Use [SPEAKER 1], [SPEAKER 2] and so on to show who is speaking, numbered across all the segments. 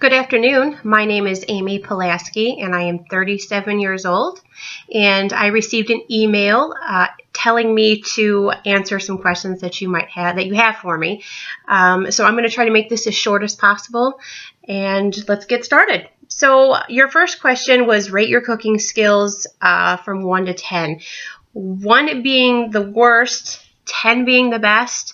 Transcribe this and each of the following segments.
[SPEAKER 1] Good afternoon. My name is Amy Polaskey, and I am 37 years old. And I received an email telling me to answer some questions that you have for me. So I'm going to try to make this as short as possible, and let's get started. So your first question was rate your cooking skills from 1 to 10. 1 being the worst, 10 being the best.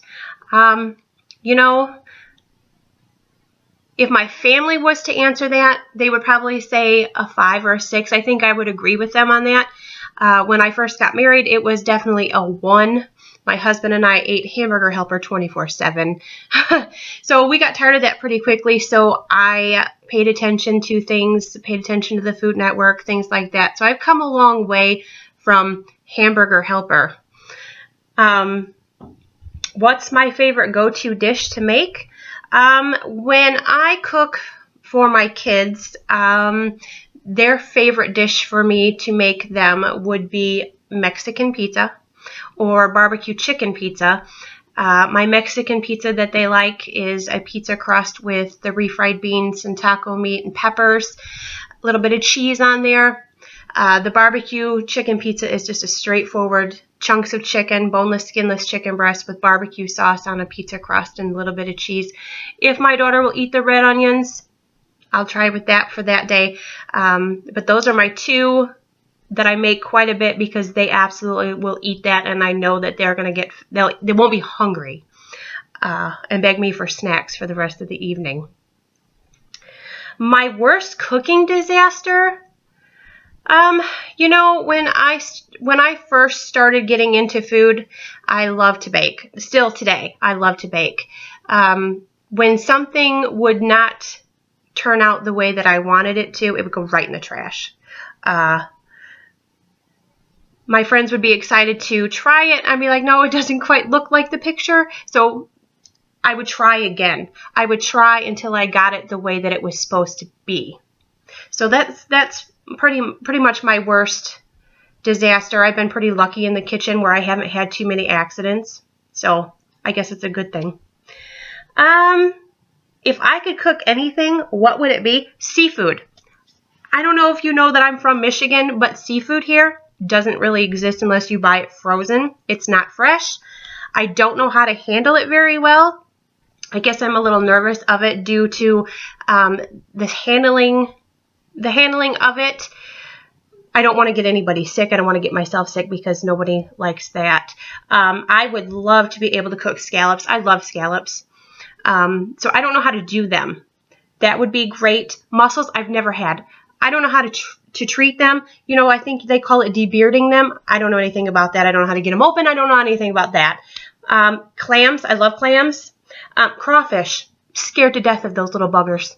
[SPEAKER 1] If my family was to answer that, they would probably say a 5 or a 6. I think I would agree with them on that. When I first got married, it was definitely a 1. My husband and I ate Hamburger Helper 24/7. So we got tired of that pretty quickly, so I paid attention to things, paid attention to the Food Network, things like that. So I've come a long way from Hamburger Helper. What's my favorite go-to dish to make? When I cook for my kids, their favorite dish for me to make them would be Mexican pizza or barbecue chicken pizza. My Mexican pizza that they like is a pizza crust with the refried beans and taco meat and peppers, a little bit of cheese on there. The barbecue chicken pizza is just a straightforward chunks of chicken, boneless, skinless chicken breast with barbecue sauce on a pizza crust and a little bit of cheese. If my daughter will eat the red onions, I'll try with that for that day. But those are my 2 that I make quite a bit because they absolutely will eat that, and I know that they're going to they won't be hungry and beg me for snacks for the rest of the evening. My worst cooking disaster? When I first started getting into food, I love to bake. Still today, I love to bake. When something would not turn out the way that I wanted it to, it would go right in the trash. My friends would be excited to try it. I'd be like, no, it doesn't quite look like the picture. So I would try again. I would try until I got it the way that it was supposed to be. So that's pretty much my worst disaster. I've been pretty lucky in the kitchen where I haven't had too many accidents. So I guess it's a good thing. If I could cook anything, what would it be? Seafood. I don't know if you know that I'm from Michigan, but seafood here doesn't really exist unless you buy it frozen. It's not fresh. I don't know how to handle it very well. I guess I'm a little nervous of it due to the handling of it. I don't want to get anybody sick. I don't want to get myself sick because nobody likes that. I would love to be able to cook scallops. I love scallops. So I don't know how to do them. That would be great. Mussels, I've never had. I don't know how to treat them. I think they call it debearding them. I don't know anything about that. I don't know how to get them open. I don't know anything about that. Clams, I love clams. Crawfish, scared to death of those little buggers.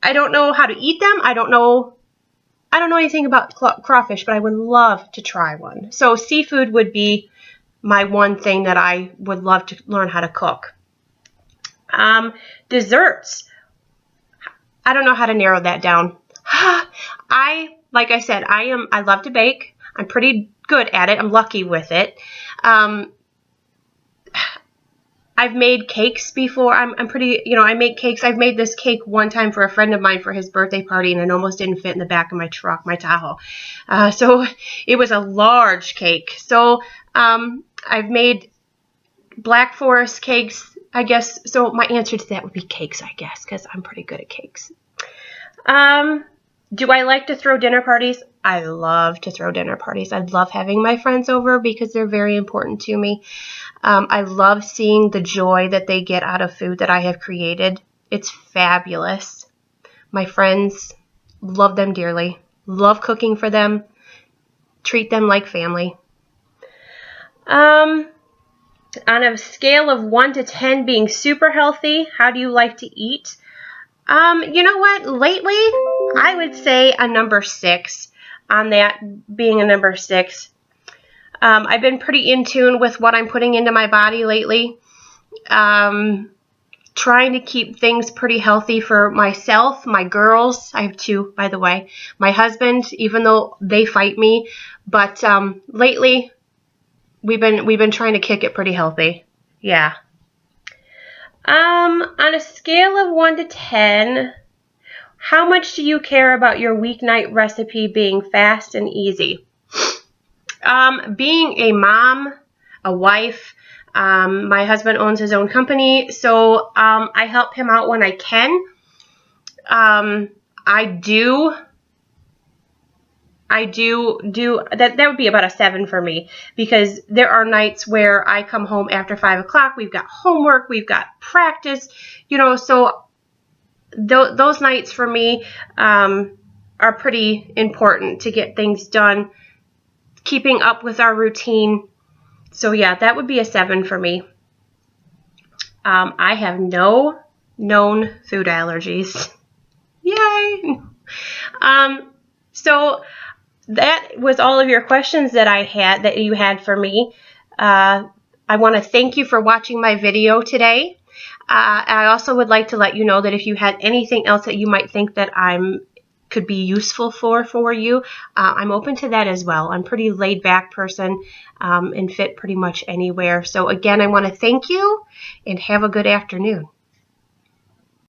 [SPEAKER 1] I don't know how to eat them. I don't know anything about crawfish, but I would love to try one. So seafood would be my one thing that I would love to learn how to cook. Desserts. I don't know how to narrow that down. Like I said, I love to bake. I'm pretty good at it. I'm lucky with it. I've made cakes before. I make cakes. I've made this cake one time for a friend of mine for his birthday party, and it almost didn't fit in the back of my truck, my Tahoe. So it was a large cake. So I've made Black Forest cakes, I guess. So my answer to that would be cakes, I guess, because I'm pretty good at cakes. Do I like to throw dinner parties? I love to throw dinner parties. I love having my friends over because they're very important to me. I love seeing the joy that they get out of food that I have created. It's fabulous. My friends, love them dearly. Love cooking for them. Treat them like family. On a scale of 1 to 10 being super healthy, how do you like to eat? You know what? Lately, I would say a number 6. On that being a number 6. I've been pretty in tune with what I'm putting into my body lately. Trying to keep things pretty healthy for myself, my girls. I have 2, by the way. My husband, even though they fight me. But lately, we've been trying to kick it pretty healthy. Yeah. On a scale of 1 to 10, how much do you care about your weeknight recipe being fast and easy? Being a mom, a wife, my husband owns his own company, so I help him out when I can. I do that would be about a 7 for me, because there are nights where I come home after 5 o'clock. We've got homework, we've got practice, so those nights for me are pretty important to get things done, keeping up with our routine. So yeah, that would be a 7 for me. I have no known food allergies. Yay! So that was all of your questions that you had for me. I want to thank you for watching my video today. I also would like to let you know that if you had anything else that you might think that could be useful for you, I'm open to that as well. I'm a pretty laid back person and fit pretty much anywhere. So again, I want to thank you and have a good afternoon.